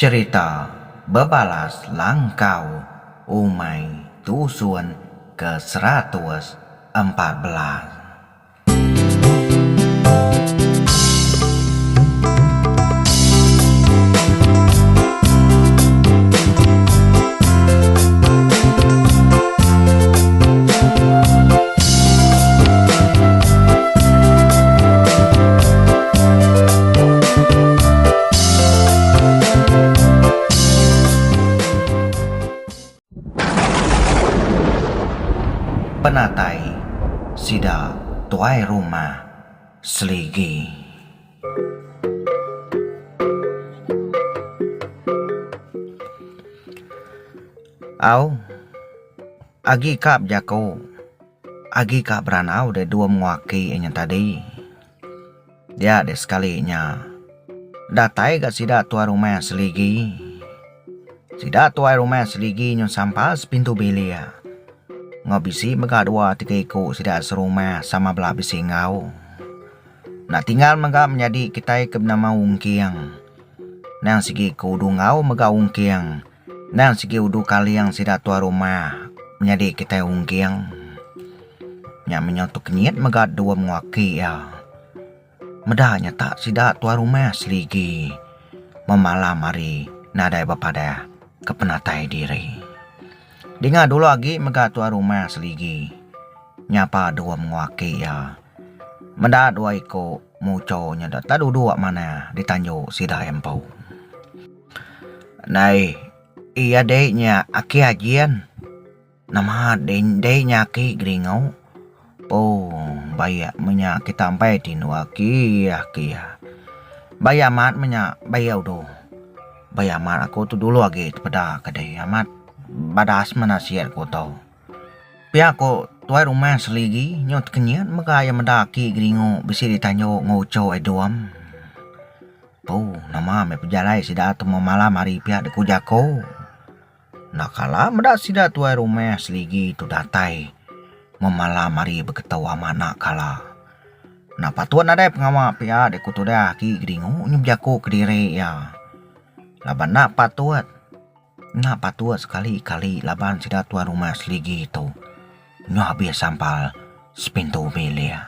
Cerita Bebalas Langkau Umay Dusun ke-114. Penatai sida tuai rumah seligi. Au agi kap jako agi kap beranau de dua muaki yang tadi dia de sekalinya datai gak sida tuai rumah seligi. Sida tuai rumah seligi nyon sampas pintu bilia ngabisi megadua tiga iku sida serumah sama belah bisi ngau. Nak tinggal mega menjadi kita ke nama ungkiang. Nang sigi kudu ngau mega ungkiang. Nang sigi udu kaliang sida tua rumah menjadi kita ungkiang. Nya menyotok niat mega dua muaki ya. Medahnya tak sida tua rumah seligi memalam hari nadai bapada kepenatai diri. Dengar dulu lagi mega tua rumah seligi nyapa dua muaki ya. Menda dua iko muco nyada tadu dua mana ditanyo sida empau. Nai iya deknya aki ajian nama deknya aki gringau. Oh baya menya kita sampai tinu aki ya. Baya mat menya baya udo. Baya mat aku tu dulu lagi pada kedai amat badas manasiat ko tau. Pia ko tuai rumah seligi nyot kenyan maka yang mendaki gringo bisi ditanyo ngoco edoam. Oh nama me pejalai sida tu malam hari pia de kujako. Nakala meda sida tuai rumah seligi tu datai memalam hari beketau amana kala. Nah patuan ada pengawa pia de kutuda ki gringo nyubjako kediri ya. Laban nak patuat. Nak patuat sekali-kali laban sida tua rumah seligi itu. Nyo habis sampal sepintu belia.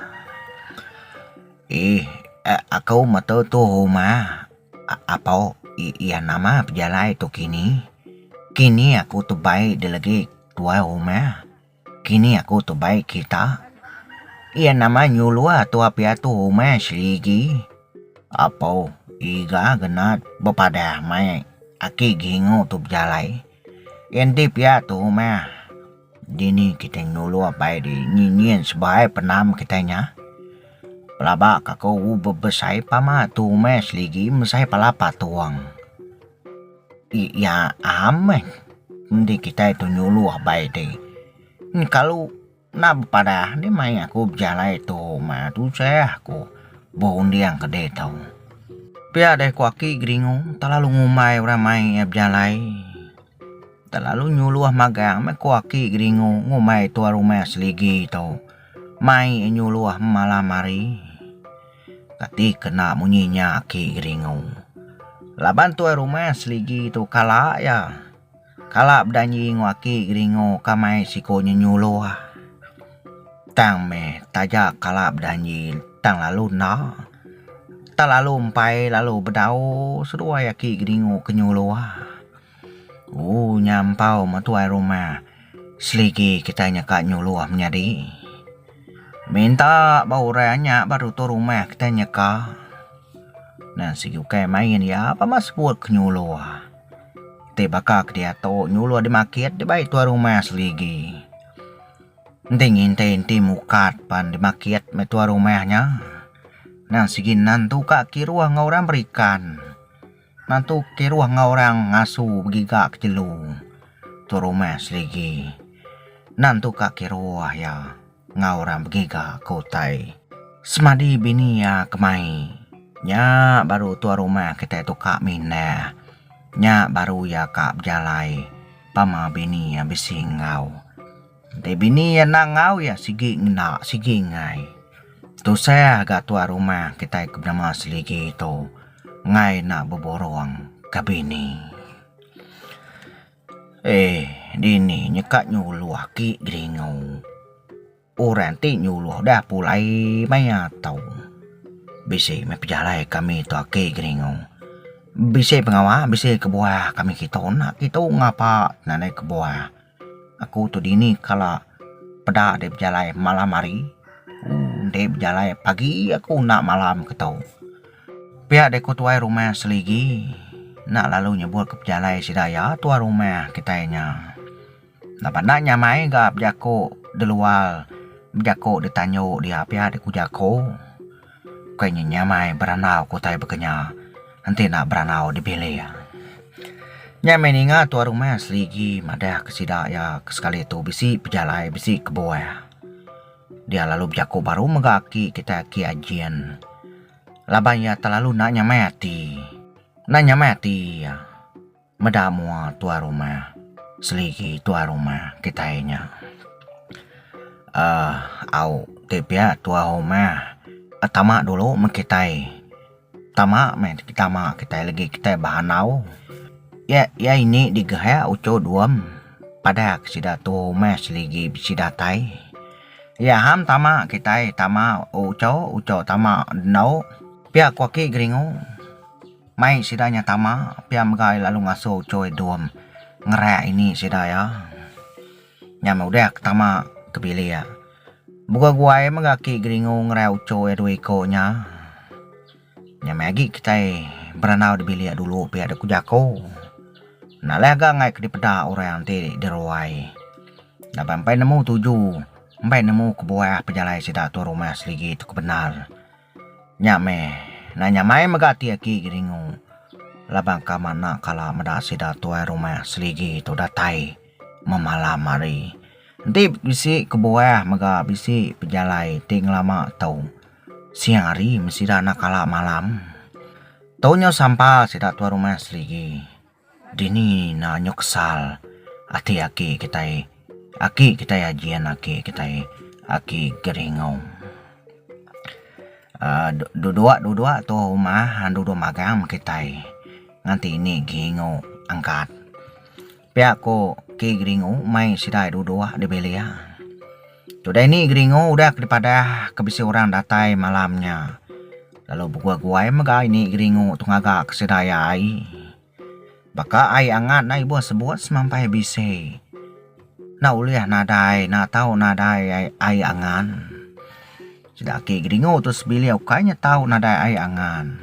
Aku mata tu rumah. Apa iya nama pejalai tu kini. Kini aku tu baik dia lagi tua rumah. Kini aku tu baik kita. Iya nama nyulua tu apia tu rumah seligi. Apa iga genat bepada mai. Aki gingo tu berjalai. Enti pia tu mah. Dini kita nulu apa di nyinyien sebagai penam kitanya. Pelaba kakau bebesai pama tu mah seligi mesai palapa tuang. Ya ameh. Nanti kita itu nulu apa di. Kalau nak pada ni mai aku berjalai tu mah tu saya aku bohong dia yang kedai tau. Pia deh kuaki gringo terlalu ngumai ramai berjalai. Terlalu nyuluh magang me kuaki gringo ngumai tua rumah seligi tau. Mai nyuluh malam hari. Kati kena munyinya aki gringo. Laban tua rumah seligi tu kala ya. Kala berdanyi ngwaki gringo kamai sikonya nyuluh. Tang me tajak kala berdanyi tang lalu na. Tak lalu empai lalu berdau sedua yaki gringo kenyuluah. Nyampau matuai rumah seligi kita nyekak nyuluah menjadi. Minta bau raya baru tu rumah kita nyekak. Nah sigi ukai main ya apa mas buat kenyuluah. Tebakak dia to nyuluah dimakit di baik tua rumah seligi. Inti mukat pan dimakit metua rumahnya. Nah sige nantu kak kiruah ngorang berikan. Nantu kiruah ngorang ngasu begigak jelu. Tu rumah seligi. Nantu kak kiruah ya ngorang begigak kotai. Semadi bini ya kemai. Nya baru tu rumah kita itu kak mina. Nya baru ya kak berjalai. Pama bini ya bisi ngau. De bini ya nangau ya sige ngena sige ngai. Tu saya agak tua rumah kita ikut nama seligi itu. Ngai nak beborong kabini. Dini nyekak nyuluh aki gringo. Orang ti nyuluh dah pulai maya tau. Bisi me pejalai kami tu aki gringo. Bisi pengawa, bisi ke buah kami kita nak kita ngapa nanai ke buah. Aku tu dini kala pada de pejalai malam hari. De pejalai pagi aku nak malam ke tau. Pihak de ku tuai rumah seligi. Nak lalu nyebut ke pejalai sidaya tuai rumah kitanya. Dapat nak nyamai gap jako de luar. Jako ditanyo dia pihak de ku jako. Kayaknya nyamai beranau ku tai bekenya. Nanti nak beranau di bele ya. Nyamai ninga tuai rumah seligi madah kesidaya kesekali tu bisi pejalai bisi ke bawah. Dia lalu jako baru megaki kita ki ajian. Labanya terlalu nak nyamai hati. Nak nyamai hati ya. Medamua tuai rumah. Seligi tuai rumah kitanya. Au tepia tuai rumah. Tamak dulu mekitai. Tamak kita lagi kita bahanau. Ya ini digaya uco duam. Pada kesida tu rumah seligi bisidatai. Ya ham tamak kita tamak uco tamak nau. Pia kuaki gringo. Mai sidanya tamak. Pia megai lalu ngaso uco duam. Ngerak ini sidaya. Nyama udah tamak kebili ya. Buka guai megaki gringo ngerak uco dua ikonya. Nyama lagi kita beranau di bilik dulu pia ada kujako. Nah lega ngai ke di peda orang ti deruai. Nah sampai nemu tuju. Sampai nemu ke bawah pejalai sida tu rumah seligi tu kebenar. Nyame. Nah nyamai megati aki gringo. Labang kamana kala meda sida tu rumah seligi tu datai. Memalam hari. Nanti bisi ke bawah mega bisi pejalai ting lama tau. Siang hari mesti dah nak kala malam. Taunya sampah sida tu rumah seligi. Dini na nyoksal ati aki kita ajian aki kita aki geringo. Dua tu rumah dua magang kita nanti ini gingo angkat. Pihak ko ki geringo mai sidai dua di belia. Today ini geringo udah daripada kebisi orang datai malamnya. Lalu buka guai maga ini geringo tungaga kesidaya ai. Baka ai angat na ibu sebuat semampai bise. Na uliah nadai, na tahu nadai ai angan. Sudah ki gringo tu sebili ukainya tahu nadai ai angan.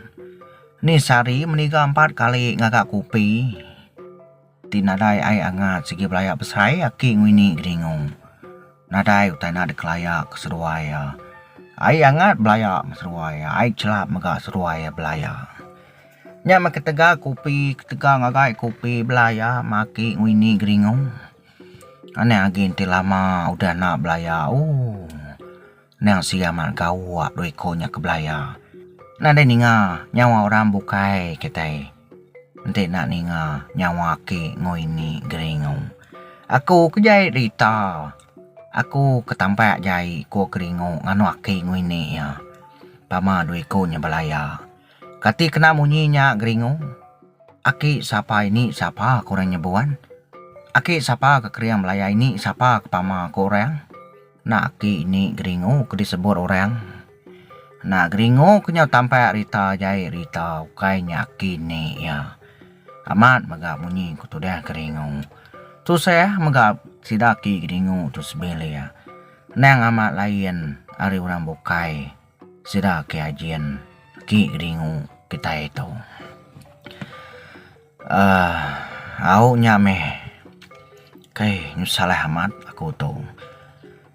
Ni sari meniga 4 kali ngagak kupi. Ti nadai ai angat segi belayak besai aki ngwini gringo. Nadai utai na dekelayak seruaya. Ai angat belayak seruaya, ai celap megak seruaya belayak. Nya maketega kopi ketega ngagai kopi belaya maki ngwini gringo. Ane agin ti lama udah nak belaya. Nang siaman gawak doi konya ke belaya. Nade ninga nyawa orang bukai ketai. Nanti nak ninga nyawa ki ngwini gringo. Aku kejai Rita. Aku ketampak jai ko gringo nganu aki ngwini ya. Pama doi konya belaya. Kati kena munyinya gringo. Aki siapa ini siapa korang nyebuan. Aki siapa ke kriang Melaya ini siapa ke pama korang. Nak aki ini gringo ke disebut orang. Nak gringo kenya tampak Rita jai Rita ukainya aki ni ya. Amat megak munyi kutu dah gringo. Tu saya megak sidaki gringo tu sebele ya. Nang amat lain ari orang bukai sidaki ajian. Ki gringo kita itu. Au nyame. Kai nyusalah amat aku tu.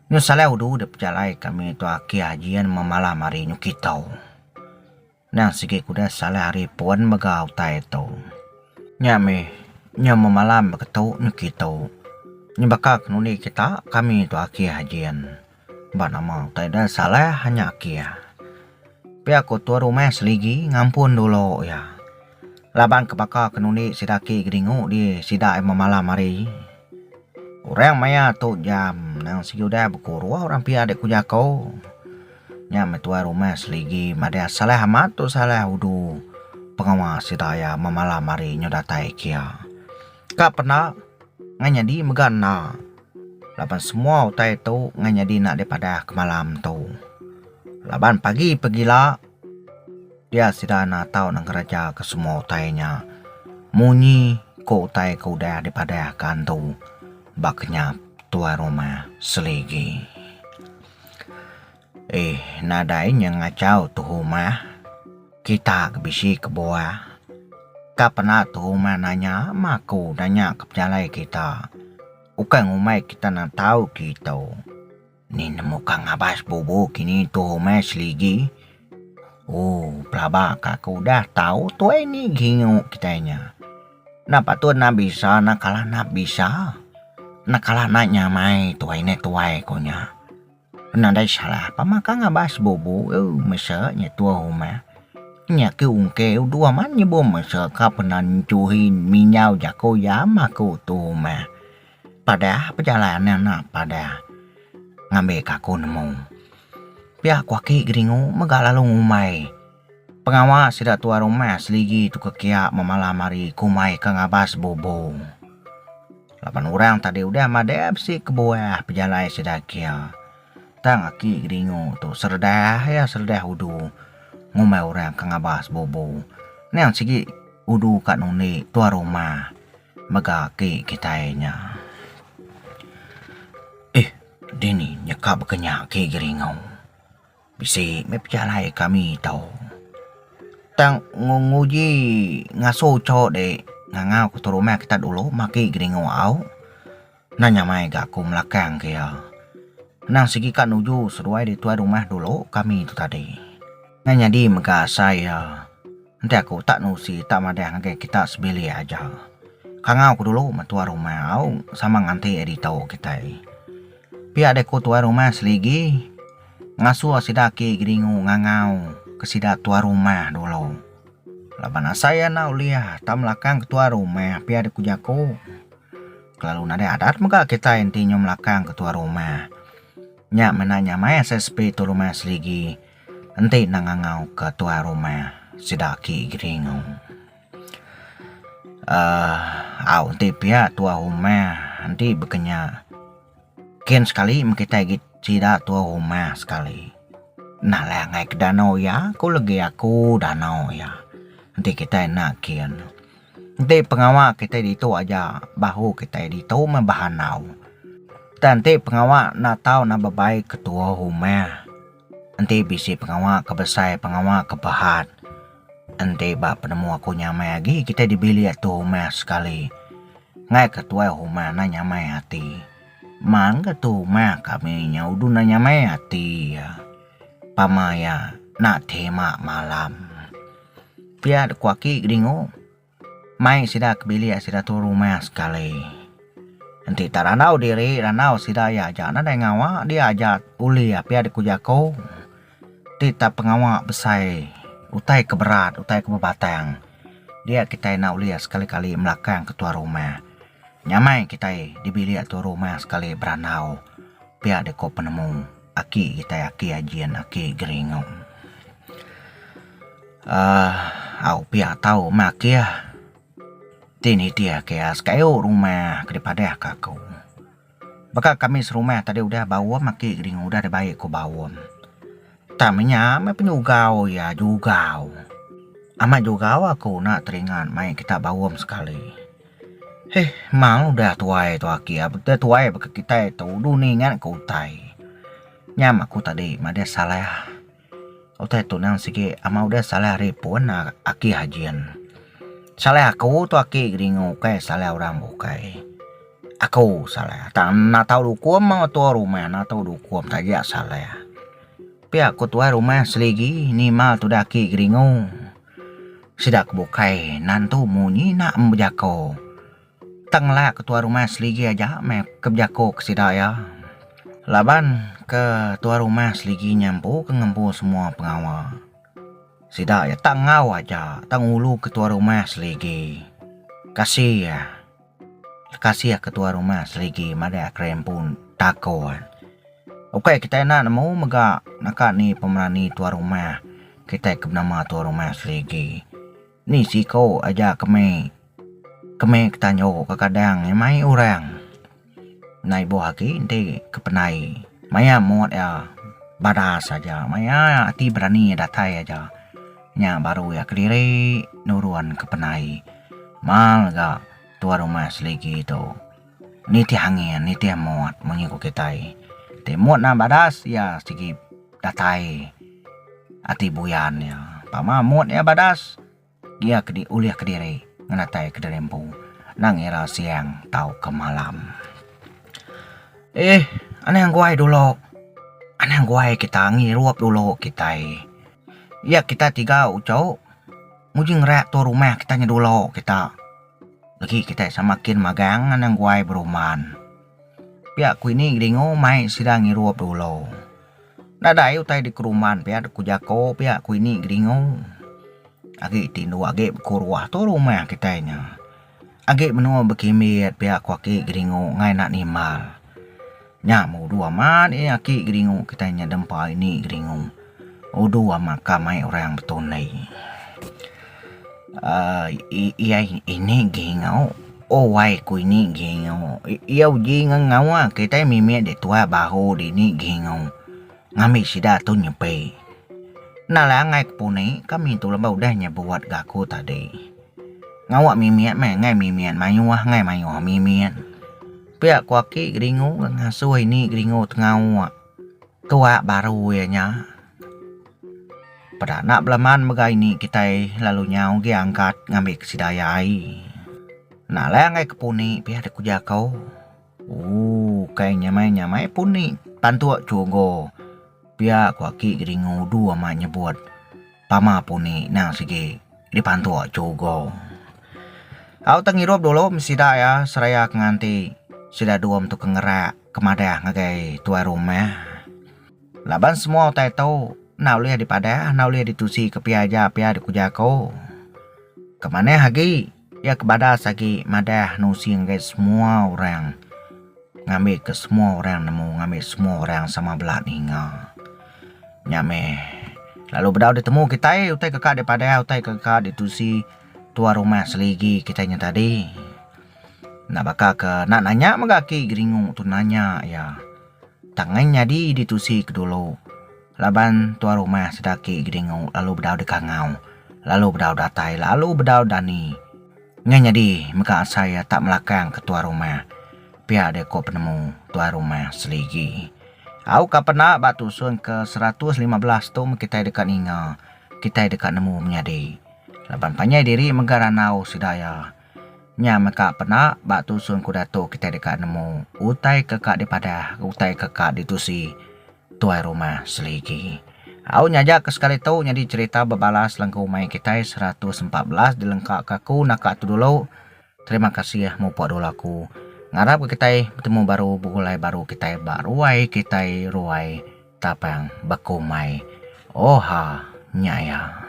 Nyusalah udu de pejalai kami tu aki ajian memalam hari nyukitau. Nang sige kuda salah hari puan megau ta itu. Nyame nya memalam beketu nyukitau. Nyebakak nuni kita kami tu aki ajian. Ba nama ta dah salah hanya aki ya. Pihak tua rumah seligi ngampun dulu ya. Laban kebaka kenuni sidaki geringu di sida malam hari. Orang maya tu jam nang siudah berkurua orang pia dek kujako. Nya metua rumah seligi mada salah amat tu salah udu. pengawas sidaya mamalamari nyodatai kia. Kak pernah nganyadi megana. Laban semua utai tu nganyadi nak daripada ke malam tu. Laban pagi pergilah. Dia sida nak tahu nang kerja ke semua utainya. Munyi ko utai ko dah daripada kantu. Baknya tua rumah seligi. Nadai yang ngacau tu rumah. Kita kebisi ke bawah. Kapana tu rumah nanya, maku nanya ke penjalai kita. Ukang umai kita nak tahu kita. Ni nemu Kang Abbas bobo kini tu rumah seligi. Pelabak aku dah tahu tu ini gingu kitanya. Napa tu nak bisa, nak kalah nak bisa. Nak kalah nak nyamai tu ini tuai konya. Nadai salah, pamakang Abbas bobo, mesanya tu rumah. Nya ke ungke dua man ni bom masa kapanan cuhin minyau jako yama ko tu ma. Pada perjalanan nak pada ngambil kaku nemu. Pihak kuaki geringu megalalu ngumai. Pengawas sida tua rumah seligi tu kekiak mamalamari kumai Kang Abbas bobo. 8 orang tadi udah madep si ke bawah perjalanan sida kia. Tang aki geringu tu serdah udu. Ngumai orang Kang Abbas bobo. Nang sigi udu kat nuni tua rumah. Mega ki kitanya. Dini nyekap kenyak ki geringau. Bisi me perjalai kami tau. Tang nguji ngaso cok de ngangau ke tua rumah kita dulu maki geringau au. Nanya mai gak ku melakang kia. Nang sigi kat nuju seruai di tua rumah dulu kami itu tadi. Nanya di mega saya. Nanti aku tak nusi tak madah ngagai kita sebeli aja. Kangau aku dulu matua rumah au sama nganti editau kita. Pihak deku tua rumah seligi. Ngasu asidaki geringu ngangau kesida tua rumah dulu. Labana saya nak uliah tak melakang ketua rumah pihak deku jaku. Kalau nada adat mega kita intinya melakang ketua rumah. Nyak menanya maya SSP tu rumah seligi. Nanti nangangau ke tua rumah sidaki geringu. Nanti pihak tua rumah nanti bekenya. Kian sekali kita sida tua rumah sekali. Nah lah ngai ke danau ya, aku lagi aku danau ya. Nanti kita nak kian. Nanti pengawal kita itu aja bahu kita itu membahanau. Nanti pengawal nak tahu nak berbaik ketua rumah. Nanti bisi pengawal kebesai, pengawal kebahat. Nanti bak penemu aku nyamai lagi kita dibeli tu rumah sekali. Ngai ketua rumah na nyamai hati. Man ketua kami nyaudu na nyamai hati ya. Pamaya nak tema malam. Pihak kuaki geringu. Mai sida kebili sida tu rumah sekali. Nanti tak ranau diri, ranau sida ya aja. Nada ngawa dia aja uli ya pihak dikujako. Tita pengawak besai. Utai keberat, utai kebebatang. Dia kita nak uli sekali-kali melakang ketua rumah. Nyamai kita di bilik tu rumah sekali beranau. Pihak deko penemu. Aki kita aki ajian aki geringu. Pihak tahu mak ya. Tini dia kaya sekayo rumah daripada kakau. Baka kami serumah tadi udah bawa maki geringu udah baik ko bawa. Tamanya me penyugau ya jugau. Ama jugau aku nak teringat main kita bawa sekali. Mau udah tuai tu aki ya, udah tuai baka kita itu duningan ko utai. Nyam aku tadi made salah. Utai tu nang sige ama udah salah repon na aki hajian. Salah aku tu aki geringu kai salah orang bukai. Aku salah. Tak nak tahu dukuam mau tua rumah nak tahu dukuam tak ya salah. Pihak aku tua rumah seligi ni mal tu daki geringu. Sidak bukai nantu munyi nak menjako. Tanglah ketua rumah seligi aja me kebjako kesidaya. Laban ke tua rumah seligi nyampu ke ngempu semua pengawal. Sida ya tak ngau aja, tak ngulu ketua rumah seligi. Kasih ya ketua rumah seligi mada krempun takon. Oke kita nak nemu mega nak ni pemerani tua rumah. Kita ke nama tua rumah seligi. Ni siko aja keme ketanyo kadang mai orang. Nai bo haki ente kepenai. Maya muat ya badas saja. Maya hati berani datai aja. Nya baru ya kediri nuruan kepenai. Mal ga tua rumah selagi itu. Ni ti hangin, ni ti muat mengiku kitai. Te muat na badas ya segi datai. Ati buyan ya. Pama muat ya badas. Dia uliah kediri. Nganatai kedempu nang era siang tau ke malam. Aneh yang guai dulu. Aneh yang guai kita ngiruap dulu kita. Ya kita tiga ucau. Mujing rek tu rumah kita dulu kita. Lagi kita semakin magang aneh yang guai beruman. Pihak ku ini gringo mai sidang ngiruap dulu. Nadai utai di keruman pihak ku jako pihak ku ini gringo. Agi tindu agi kuruah tu rumah kitanya. Agi menua bekimit pihak waki geringo ngai nak nimal. Nya mau dua man aki geringo kitanya dempa ini geringo. O dua maka mai orang betonai. Iya ini gengau. O wai ku ini gengau. Iya uji ngau kita mimit de tua bahu di ini gengau. Ngami sida tu nyepe. Nala ngai kepuni kami tu lembau dahnya buat gaku tadi. Ngawak mimian ngai mimian mayuah ngai mayuah mimian. Pihak kuaki geringu ngasuh ini geringu tengawak. Tua baru ya nya. Pada nak belaman bagai ini kita lalu nyau dia angkat ngambil kesidayai. Nala ngai kepuni pihak deku jakau. Kayak nyamai puni pantuak cugo. Pihak kuaki geringu dua mak nyebut pama puni nang sige dipantu cugo. Au tengirup dulu mesti ya seraya nganti sida dua untuk kengerak kemadah ngagai tua rumah. Laban semua utai tau nau lihat di padah nau lihat ditusi ke pia di kujako. Kemana hagi ya kebadas lagi madah nusi ngagai semua orang. Ngambil ke semua orang nemu ngambil semua orang sama belat hingga. Nyame lalu bedau ditemu kita utai kakak daripada utai kakak ditusi tua rumah seligi kitanya tadi. Nak bakal ke nak nanya megaki geringu tu nanya ya. Tangannya ditusi ke dulu. Laban tua rumah sedaki geringu lalu bedau dekangau. Lalu bedau datai lalu bedau dani. Nganya di maka saya tak melakang ke tua rumah. Pihak deko penemu tua rumah seligi. Au kapena batu sun ke 115 tu kita dekat inga. Kita dekat nemu menyadi. Laban panyai diri megara nau sidaya. Nya maka pena batu sun kudato kita dekat nemu. Utai kekak daripada utai kekak ditusi tuai rumah seligi. Au nyaja ke sekali tau nyadi cerita bebalas langkau mai kita 114 dilengkap kaku nakak tu dulu. Terima kasih ya mau buat dulu aku. Ngarap kita bertemu baru bulai baru kita baruai kita ruai tapang bakumai. Oha nyaya.